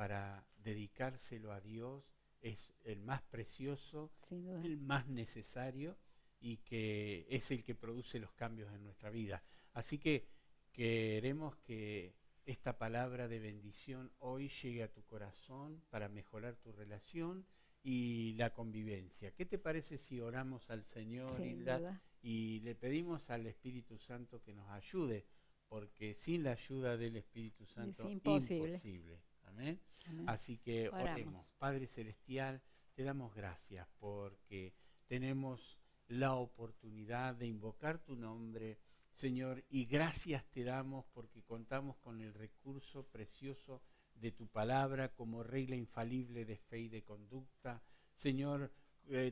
para dedicárselo a Dios es el más precioso, Sin duda. el más necesario y que es el que produce los cambios en nuestra vida. Así que queremos que esta palabra de bendición hoy llegue a tu corazón para mejorar tu relación y la convivencia. ¿Qué te parece si oramos al Señor, Sin Hilda, duda. y le pedimos al Espíritu Santo que nos ayude? Porque sin la ayuda del Espíritu Es Santo, imposible. imposible. Amén. Amén. Así que oremos. Oramos. Padre Celestial, te damos gracias porque tenemos la oportunidad de invocar tu nombre, Señor, y gracias te damos porque contamos con el recurso precioso de tu palabra como regla infalible de fe y de conducta. Señor,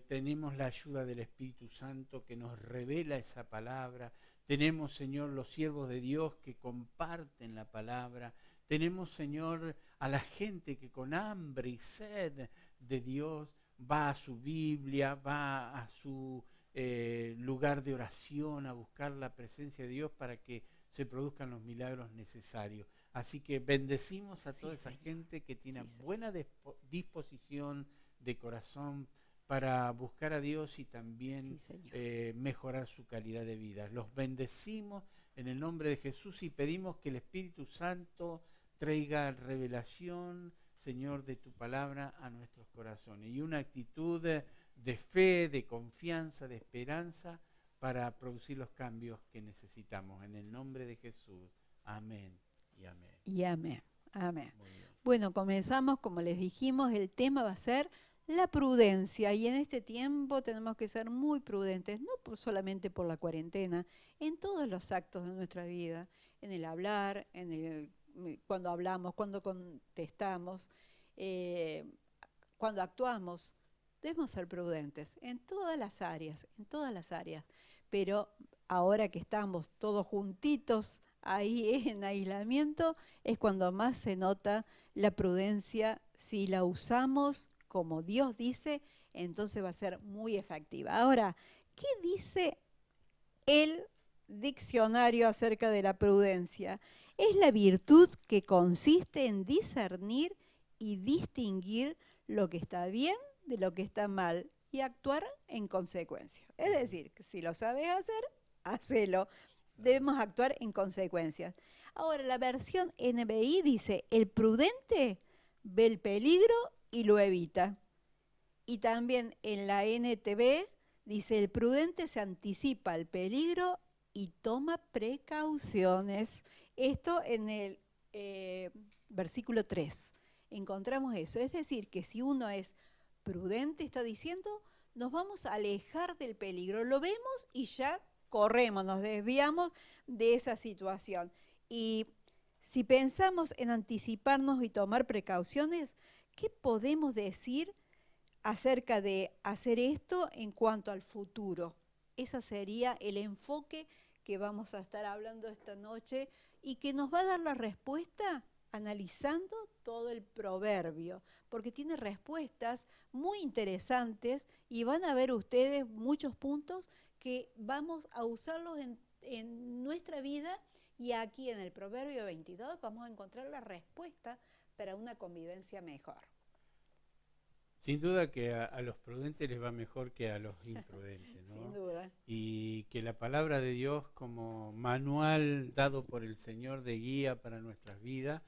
tenemos la ayuda del Espíritu Santo que nos revela esa palabra. Tenemos, Señor, los siervos de Dios que comparten la palabra. Tenemos, Señor, a la gente que con hambre y sed de Dios va a su Biblia, va a su lugar de oración, a buscar la presencia de Dios para que se produzcan los milagros necesarios. Así que bendecimos a toda esa gente que tiene buena disposición de corazón para buscar a Dios y también mejorar su calidad de vida. Los bendecimos en el nombre de Jesús y pedimos que el Espíritu Santo traiga revelación, Señor, de tu palabra a nuestros corazones y una actitud de fe, de confianza, de esperanza para producir los cambios que necesitamos. En el nombre de Jesús. Amén y amén. Y amén. Amén. Bueno, comenzamos, como les dijimos, el tema va a ser la prudencia, y en este tiempo tenemos que ser muy prudentes, no solamente por la cuarentena, en todos los actos de nuestra vida, en el hablar, cuando hablamos, cuando contestamos, cuando actuamos. Debemos ser prudentes en todas las áreas, pero ahora que estamos todos juntitos ahí en aislamiento, es cuando más se nota la prudencia. Si la usamos como Dios dice, entonces va a ser muy efectiva. Ahora, ¿qué dice el diccionario acerca de la prudencia? Es la virtud que consiste en discernir y distinguir lo que está bien de lo que está mal y actuar en consecuencia. Es decir, que si lo sabes hacer, hacelo. Debemos actuar en consecuencias. Ahora, la versión NBI dice, el prudente ve el peligro y lo evita. Y también en la NTV dice, el prudente se anticipa al peligro y toma precauciones. Esto en el versículo 3. Encontramos eso. Es decir, que si uno es prudente, está diciendo, nos vamos a alejar del peligro. Lo vemos y ya corremos, nos desviamos de esa situación. Y si pensamos en anticiparnos y tomar precauciones, ¿qué podemos decir acerca de hacer esto en cuanto al futuro? Ese sería el enfoque que vamos a estar hablando esta noche y que nos va a dar la respuesta analizando todo el proverbio, porque tiene respuestas muy interesantes y van a ver ustedes muchos puntos que vamos a usarlos en nuestra vida, y aquí en el Proverbio 22 vamos a encontrar la respuesta para una convivencia mejor. Sin duda que a los prudentes les va mejor que a los imprudentes, ¿no? Sin duda. Y que la palabra de Dios como manual dado por el Señor de guía para nuestras vidas,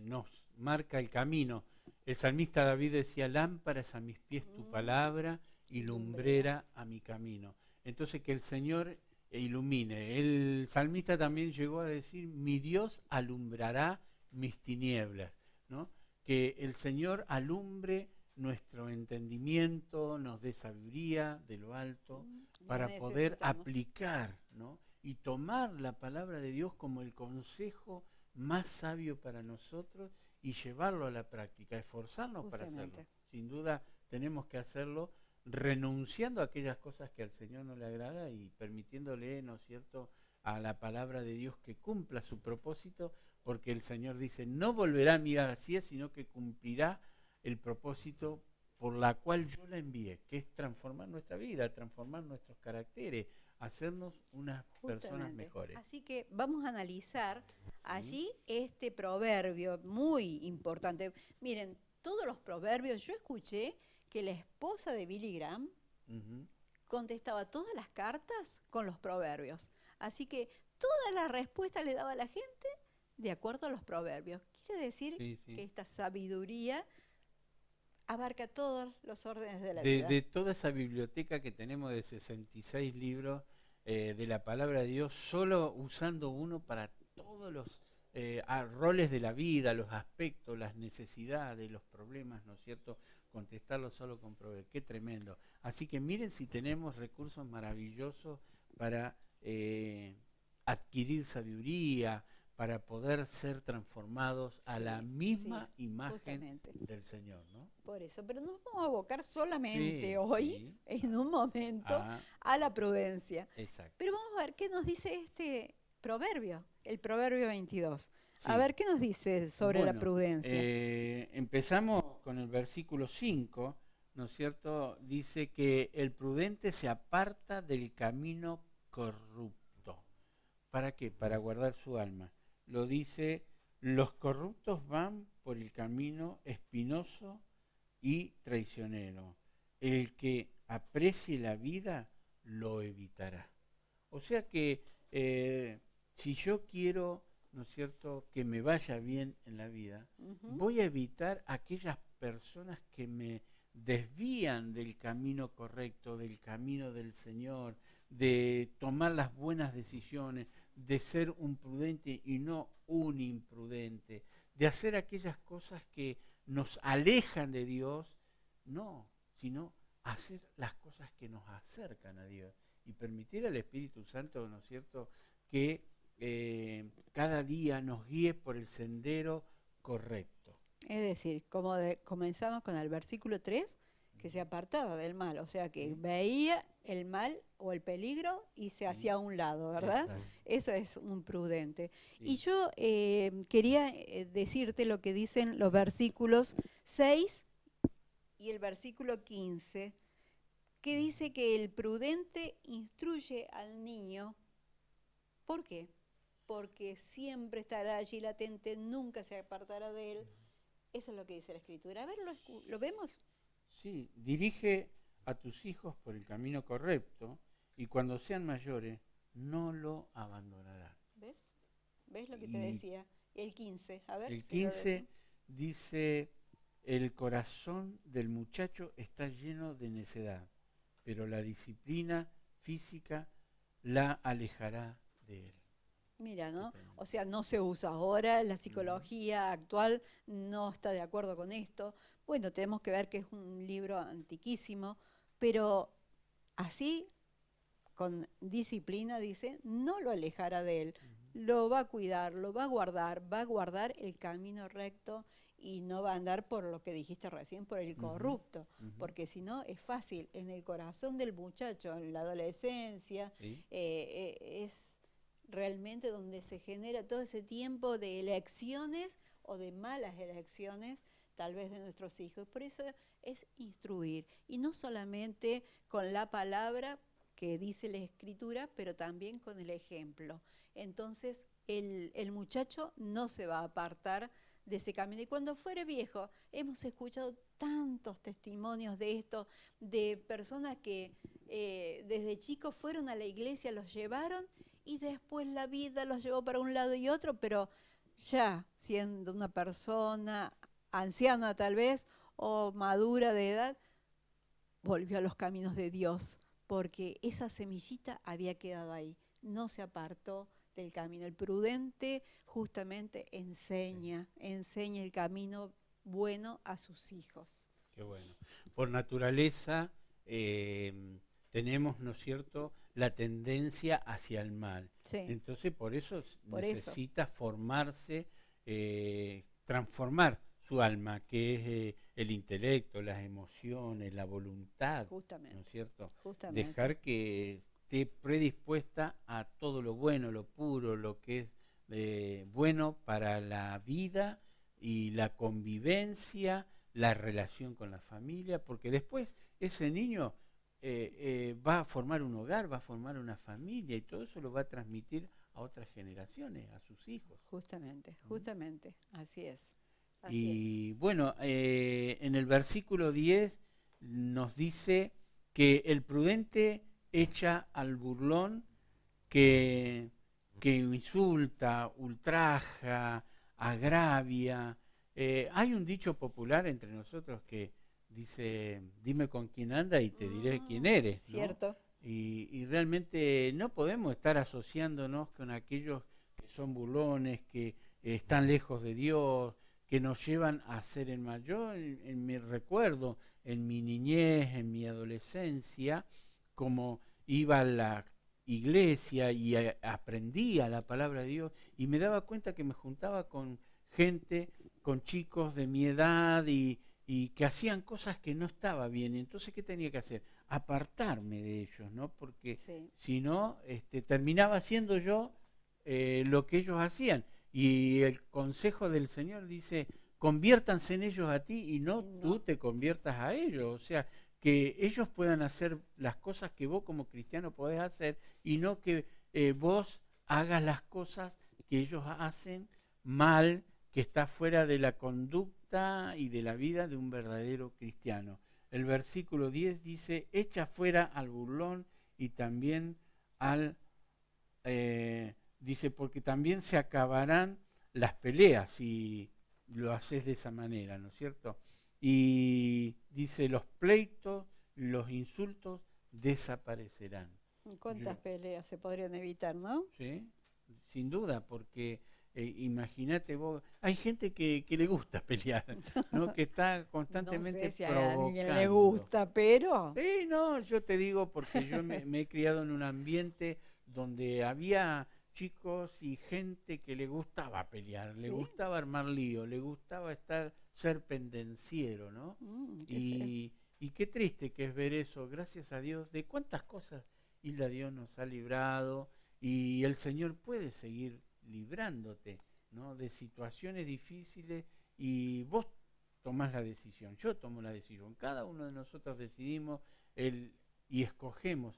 nos marca el camino. El salmista David decía, lámpara es a mis pies tu palabra y lumbrera a mi camino. Entonces que el Señor ilumine. El salmista también llegó a decir, mi Dios alumbrará mis tinieblas, ¿no? Que el Señor alumbre nuestro entendimiento, nos dé sabiduría de lo alto para poder aplicar, ¿no? Y tomar la palabra de Dios como el consejo más sabio para nosotros y llevarlo a la práctica, esforzarnos para hacerlo. Sin duda tenemos que hacerlo renunciando a aquellas cosas que al Señor no le agrada y permitiéndole, ¿no es cierto?, a la palabra de Dios que cumpla su propósito, porque el Señor dice, no volverá a mí vacía, sino que cumplirá el propósito por la cual yo la envié, que es transformar nuestra vida, transformar nuestros caracteres, hacernos unas personas mejores. Así que vamos a analizar Allí este proverbio muy importante. Miren, todos los proverbios, yo escuché que la esposa de Billy Graham Ujú. contestaba todas las cartas con los proverbios. Así que todas las respuestas le daba a la gente de acuerdo a los proverbios. Quiere decir Sí, que sí. esta sabiduría abarca todos los órdenes de la De, vida. de toda esa biblioteca que tenemos de 66 libros de la palabra de Dios, solo usando uno para todos los roles de la vida, los aspectos, las necesidades, los problemas, ¿no es cierto? Contestarlo solo con proveer. Qué tremendo. Así que miren si tenemos recursos maravillosos para adquirir sabiduría, para poder ser transformados a la Sí, sí, misma imagen justamente. del Señor, ¿no? Por eso, pero nos vamos a abocar solamente Sí, hoy, sí. en un momento, Ah, a la prudencia. exacto. Pero vamos a ver qué nos dice este proverbio, el proverbio 22. A Sí. ver qué nos dice sobre la Bueno, prudencia. empezamos con el versículo 5, ¿no es cierto? Dice que el prudente se aparta del camino corrupto. ¿Para qué? Para guardar su alma. Lo dice, los corruptos van por el camino espinoso y traicionero. El que aprecie la vida lo evitará. O sea que si yo quiero, ¿no es cierto?, que me vaya bien en la vida, Ujú. voy a evitar aquellas personas que me desvían del camino correcto, del camino del Señor, de tomar las buenas decisiones, de ser un prudente y no un imprudente, de hacer aquellas cosas que nos alejan de Dios, no, sino hacer las cosas que nos acercan a Dios y permitir al Espíritu Santo, ¿no es cierto?, que cada día nos guíe por el sendero correcto. Es decir, comenzamos con el versículo 3, que se apartaba del mal, o sea que ¿Sí? veía el mal o el peligro y se ¿Sí? hacía a un lado, ¿verdad? Exacto. Eso es un prudente. Y Sí. yo quería decirte lo que dicen los versículos 6 y el versículo 15, que dice que el prudente instruye al niño. ¿Por qué? Porque siempre estará allí latente, nunca se apartará de él. Eso es lo que dice la escritura. A ver, ¿lo vemos? Sí, dirige a tus hijos por el camino correcto y cuando sean mayores no lo abandonarán. ¿Ves? ¿Ves lo que te Y decía? El 15, a ver el si lo 15 decimos. dice, el corazón del muchacho está lleno de necedad, pero la disciplina física la alejará de él. Mira, Qué ¿no? tremendo. O sea, no se usa ahora, la Ujú. psicología actual no está de acuerdo con esto. Bueno, tenemos que ver que es un libro antiquísimo, pero así, con disciplina, dice, no lo alejará de él. Ujú. Lo va a cuidar, lo va a guardar el camino recto y no va a andar por lo que dijiste recién, por el Ujú. corrupto, Ujú. porque si no es fácil, en el corazón del muchacho, en la adolescencia, ¿Sí? es realmente donde se genera todo ese tiempo de elecciones o de malas elecciones, tal vez de nuestros hijos. Por eso es instruir, y no solamente con la palabra que dice la escritura, pero también con el ejemplo. Entonces el muchacho no se va a apartar de ese camino. Y cuando fuere viejo, hemos escuchado tantos testimonios de esto, de personas que desde chicos fueron a la iglesia, los llevaron y después la vida los llevó para un lado y otro, pero ya siendo una persona anciana tal vez o madura de edad, volvió a los caminos de Dios, porque esa semillita había quedado ahí, no se apartó del camino. El prudente justamente Sí. enseña el camino bueno a sus hijos. Qué bueno. Por naturaleza tenemos, ¿no es cierto?, la tendencia hacia el mal. Sí, Entonces, por eso por eso, necesita formarse, transformar su alma, que es el intelecto, las emociones, la voluntad, ¿no es justamente, cierto? justamente. Dejar que esté predispuesta a todo lo bueno, lo puro, lo que es bueno para la vida y la convivencia, la relación con la familia, porque después ese niño va a formar un hogar, va a formar una familia y todo eso lo va a transmitir a otras generaciones, a sus hijos. Justamente, así es. Y bueno, en el versículo 10 nos dice que el prudente echa al burlón que, que insulta, ultraja, agravia. Hay un dicho popular entre nosotros que dice, dime con quién anda y te diré quién eres, ¿no? Cierto. Y realmente no podemos estar asociándonos con aquellos que son burlones, que están lejos de Dios, que nos llevan a hacer el mal. Yo en mi recuerdo, en mi niñez, en mi adolescencia, como iba a la iglesia y aprendía la palabra de Dios y me daba cuenta que me juntaba con gente, con chicos de mi edad y que hacían cosas que no estaba bien. Entonces, ¿qué tenía que hacer? Apartarme de ellos, ¿no? Porque si no, terminaba haciendo yo lo que ellos hacían. Y el consejo del Señor dice, conviértanse en ellos a ti y no tú te conviertas a ellos. O sea, que ellos puedan hacer las cosas que vos como cristiano podés hacer y no que vos hagas las cosas que ellos hacen mal, que está fuera de la conducta y de la vida de un verdadero cristiano. El versículo 10 dice, echa fuera al burlón y también al... dice, porque también se acabarán las peleas si lo haces de esa manera, ¿no es cierto? Y dice, los pleitos, los insultos desaparecerán. ¿Cuántas peleas se podrían evitar, no? Sí, sin duda, porque imagínate vos, hay gente que le gusta pelear, ¿no? Que está constantemente no sé si provocando. a alguien le gusta, pero... Sí, no, yo te digo porque yo me he criado en un ambiente donde había chicos y gente que le gustaba pelear, le gustaba armar lío, le gustaba ser pendenciero, ¿no? Y qué triste que es ver eso, gracias a Dios, de cuántas cosas Isla Dios nos ha librado y el Señor puede seguir librándote, ¿no? De situaciones difíciles y vos tomás la decisión, yo tomo la decisión, cada uno de nosotros decidimos y escogemos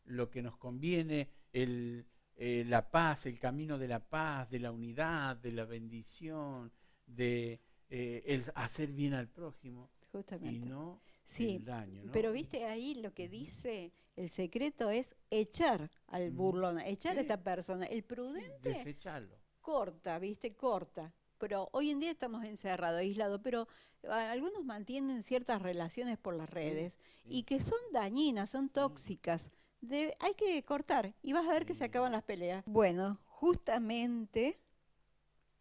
lo que nos conviene, la paz, el camino de la paz, de la unidad, de la bendición, de el hacer bien al prójimo. Justamente. Y no el daño, ¿no? Pero viste ahí lo que dice, el secreto es echar al burlón, echar a esta persona. El prudente desecharlo. Corta, viste, corta. Pero hoy en día estamos encerrados, aislados, pero algunos mantienen ciertas relaciones por las redes y que son dañinas, son tóxicas. Hay que cortar y vas a ver que se acaban las peleas. Bueno, justamente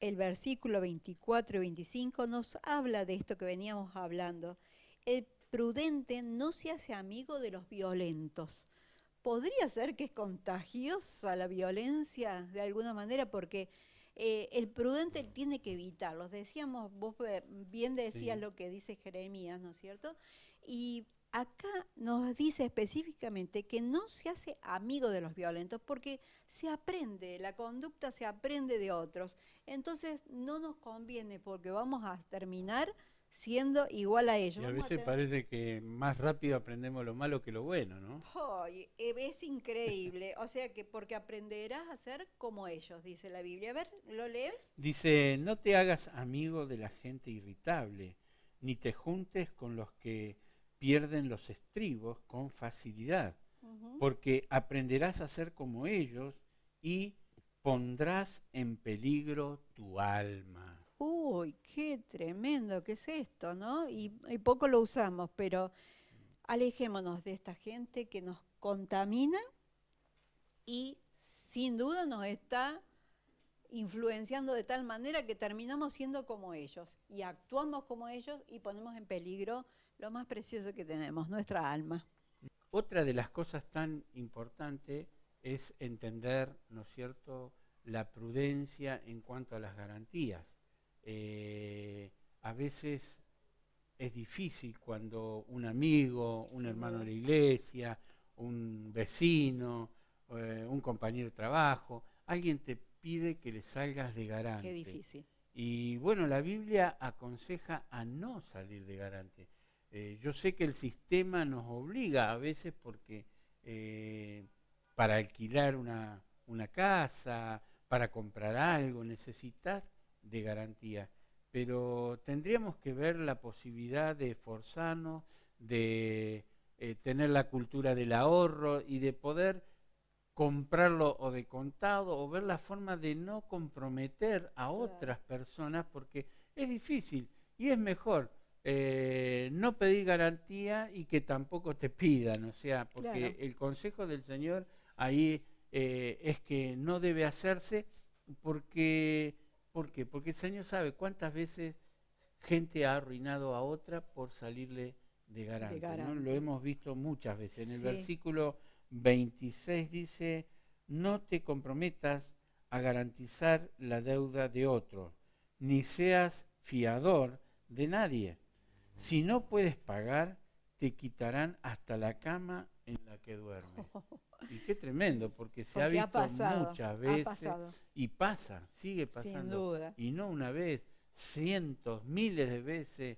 el versículo 24 y 25 nos habla de esto que veníamos hablando. El prudente no se hace amigo de los violentos. Podría ser que es contagiosa la violencia de alguna manera porque el prudente tiene que evitarlos. Decíamos, vos bien decías lo que dice Jeremías, ¿no es cierto? Y acá nos dice específicamente que no se hace amigo de los violentos porque se aprende, la conducta se aprende de otros. Entonces no nos conviene porque vamos a terminar siendo igual a ellos. Y a veces parece que más rápido aprendemos lo malo que lo bueno, ¿no? Es increíble, o sea que porque aprenderás a ser como ellos, dice la Biblia. A ver, ¿lo lees? Dice, no te hagas amigo de la gente irritable, ni te juntes con los que pierden los estribos con facilidad, porque aprenderás a ser como ellos y pondrás en peligro tu alma. Uy, qué tremendo que es esto, ¿no? Y poco lo usamos, pero alejémonos de esta gente que nos contamina y sin duda nos está influenciando de tal manera que terminamos siendo como ellos y actuamos como ellos y ponemos en peligro lo más precioso que tenemos, nuestra alma. Otra de las cosas tan importantes es entender, ¿no es cierto?, la prudencia en cuanto a las garantías. A veces es difícil cuando un amigo, un hermano de la iglesia, un vecino, un compañero de trabajo, alguien te pide que le salgas de garante. Qué difícil. Y bueno, la Biblia aconseja a no salir de garante. Yo sé que el sistema nos obliga a veces porque para alquilar una casa, para comprar algo, necesitas de garantía. Pero tendríamos que ver la posibilidad de esforzarnos, de tener la cultura del ahorro y de poder comprarlo o de contado o ver la forma de no comprometer a otras personas porque es difícil y es mejor no pedir garantía y que tampoco te pidan, o sea, porque el consejo del Señor ahí es que no debe hacerse porque, ¿por qué? Porque el Señor sabe cuántas veces gente ha arruinado a otra por salirle de garante, ¿no? Lo hemos visto muchas veces. En el versículo 26 dice, no te comprometas a garantizar la deuda de otro, ni seas fiador de nadie. Si no puedes pagar, te quitarán hasta la cama en la que duermes. Y qué tremendo, porque se ha visto muchas veces y pasa, sigue pasando. Sin duda. Y no una vez, cientos, miles de veces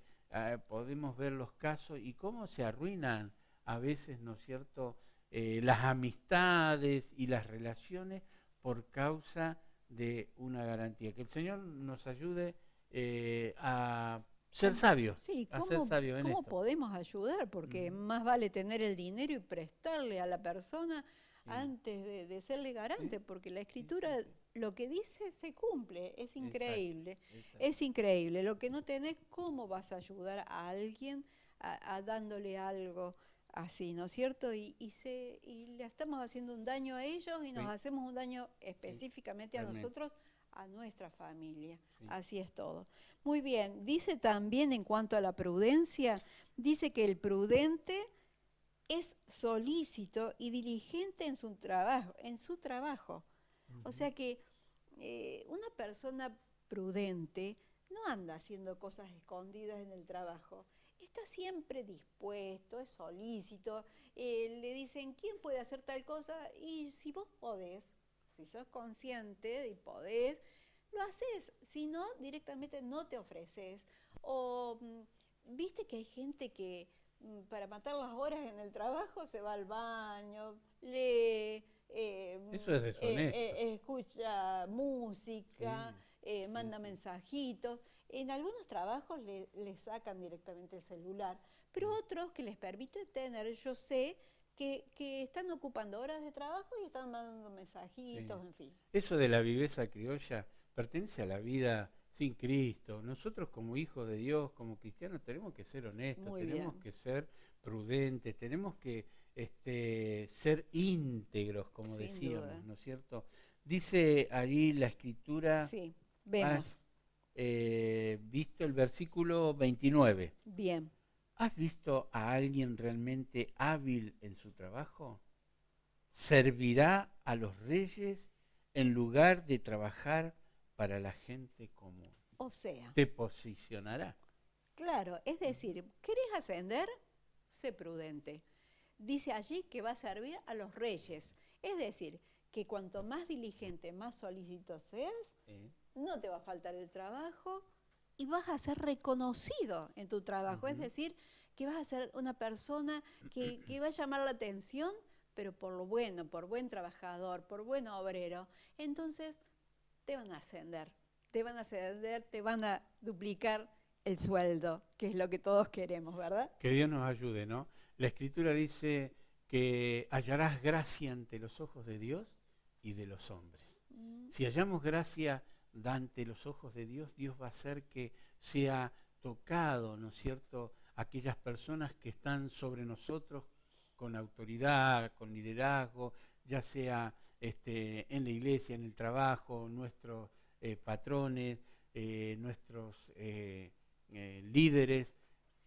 podemos ver los casos y cómo se arruinan a veces, ¿no es cierto?, las amistades y las relaciones por causa de una garantía. Que el Señor nos ayude a ser sabios. Sí, a ser sabios en ¿cómo esto. podemos ayudar? Porque más vale tener el dinero y prestarle a la persona antes de serle garante, porque la Escritura lo que dice se cumple, es increíble. Exacto. Es increíble. Lo que no tenés, ¿cómo vas a ayudar a alguien a dándole algo así, ¿no es cierto? Y le estamos haciendo un daño a ellos y nos hacemos un daño específicamente a nosotros, a nuestra familia. Así es todo. Muy bien, dice también en cuanto a la prudencia, dice que el prudente es solícito y diligente en su trabajo. O sea que una persona prudente no anda haciendo cosas escondidas en el trabajo. Está siempre dispuesto, es solícito. Le dicen, ¿quién puede hacer tal cosa? Y si vos podés, si sos consciente y podés, lo haces. Si no, directamente no te ofreces. O viste que hay gente que para matar las horas en el trabajo se va al baño, lee, eso es deshonesto. escucha música, manda mensajitos. En algunos trabajos le sacan directamente el celular, pero otros que les permite tener, yo sé, que están ocupando horas de trabajo y están mandando mensajitos, en fin. Eso de la viveza criolla pertenece a la vida sin Cristo. Nosotros como hijos de Dios, como cristianos, tenemos que ser honestos, tenemos que ser prudentes, tenemos que ser íntegros, como decíamos, ¿no es cierto? Dice allí la Escritura, sí, vemos. Visto el versículo 29. Bien. ¿Has visto a alguien realmente hábil en su trabajo? Servirá a los reyes en lugar de trabajar para la gente común. O sea, te posicionará. Claro, es decir, ¿querés ascender? Sé prudente. Dice allí que va a servir a los reyes. Es decir, que cuanto más diligente, más solícito seas, no te va a faltar el trabajo y vas a ser reconocido en tu trabajo. Es decir, que vas a ser una persona que va a llamar la atención, pero por lo bueno, por buen trabajador, por buen obrero. Entonces, te van a ascender, te van a duplicar el sueldo, que es lo que todos queremos, ¿verdad? Que Dios nos ayude, ¿no? La Escritura dice que hallarás gracia ante los ojos de Dios y de los hombres. Si hallamos gracia ante los ojos de Dios, Dios va a hacer que sea tocado, ¿no es cierto?, aquellas personas que están sobre nosotros con autoridad, con liderazgo, ya sea en la iglesia, en el trabajo, nuestros patrones, nuestros líderes,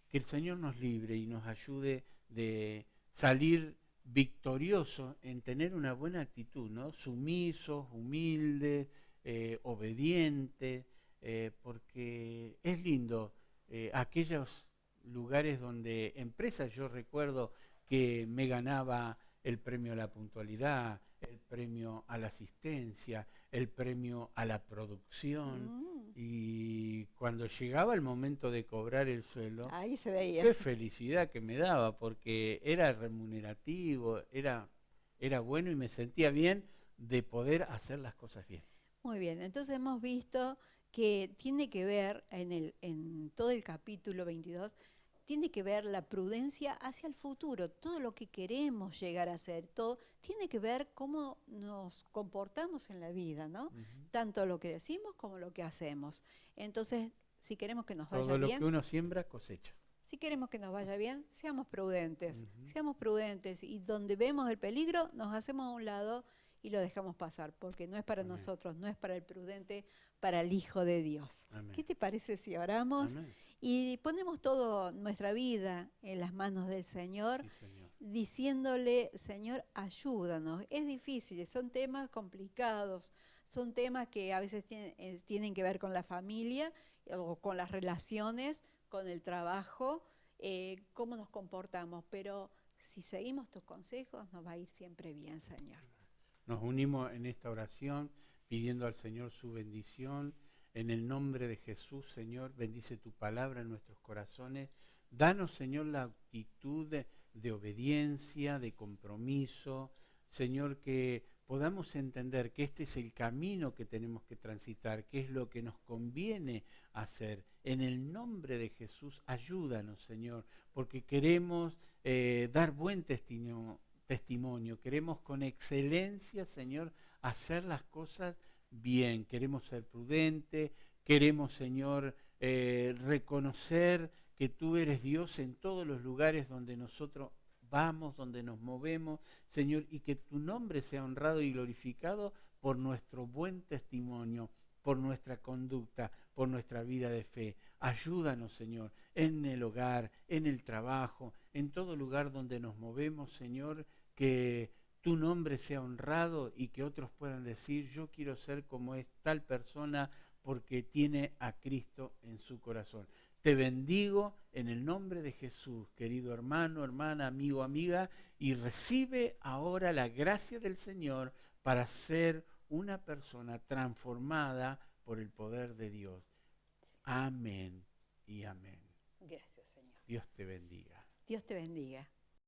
que el Señor nos libre y nos ayude de salir victoriosos en tener una buena actitud, ¿no? Sumisos, humildes, obedientes, porque es lindo aquellos lugares donde empresas, yo recuerdo que me ganaba el premio a la puntualidad, el premio a la asistencia, el premio a la producción, y cuando llegaba el momento de cobrar el sueldo, ahí se veía. Qué felicidad que me daba, porque era remunerativo, era bueno y me sentía bien de poder hacer las cosas bien. Muy bien, entonces hemos visto que tiene que ver en todo el capítulo 22, tiene que ver la prudencia hacia el futuro, todo lo que queremos llegar a ser, todo tiene que ver cómo nos comportamos en la vida, ¿no? Ujú. Tanto lo que decimos como lo que hacemos. Entonces, si queremos que nos vaya Todo lo que bien, uno siembra, cosecha. si queremos que nos vaya bien, Ujú. seamos prudentes y donde vemos el peligro nos hacemos a un lado y lo dejamos pasar, porque no es para Amén. nosotros, no es para el prudente, para el Hijo de Dios. Amén. ¿Qué te parece si oramos Amén. y ponemos toda nuestra vida en las manos del Señor, Sí, Señor. diciéndole, Señor, ayúdanos? Es difícil, son temas complicados, son temas que a veces tienen que ver con la familia o con las relaciones, con el trabajo, cómo nos comportamos, pero si seguimos tus consejos nos va a ir siempre bien, Señor. Nos unimos en esta oración pidiendo al Señor su bendición. En el nombre de Jesús, Señor, bendice tu palabra en nuestros corazones. Danos, Señor, la actitud de obediencia, de compromiso. Señor, que podamos entender que este es el camino que tenemos que transitar, que es lo que nos conviene hacer. En el nombre de Jesús, ayúdanos, Señor, porque queremos dar buen testimonio, queremos con excelencia, Señor, hacer las cosas bien, queremos ser prudentes, queremos, Señor, reconocer que tú eres Dios en todos los lugares donde nosotros vamos, donde nos movemos, Señor, y que tu nombre sea honrado y glorificado por nuestro buen testimonio, por nuestra conducta, por nuestra vida de fe. Ayúdanos, Señor, en el hogar, en el trabajo, en todo lugar donde nos movemos, Señor, que tu nombre sea honrado y que otros puedan decir, yo quiero ser como es tal persona porque tiene a Cristo en su corazón. Te bendigo en el nombre de Jesús, querido hermano, hermana, amigo, amiga, y recibe ahora la gracia del Señor para ser una persona transformada por el poder de Dios. Amén y amén. Gracias, Señor. Dios te bendiga. Dios te bendiga.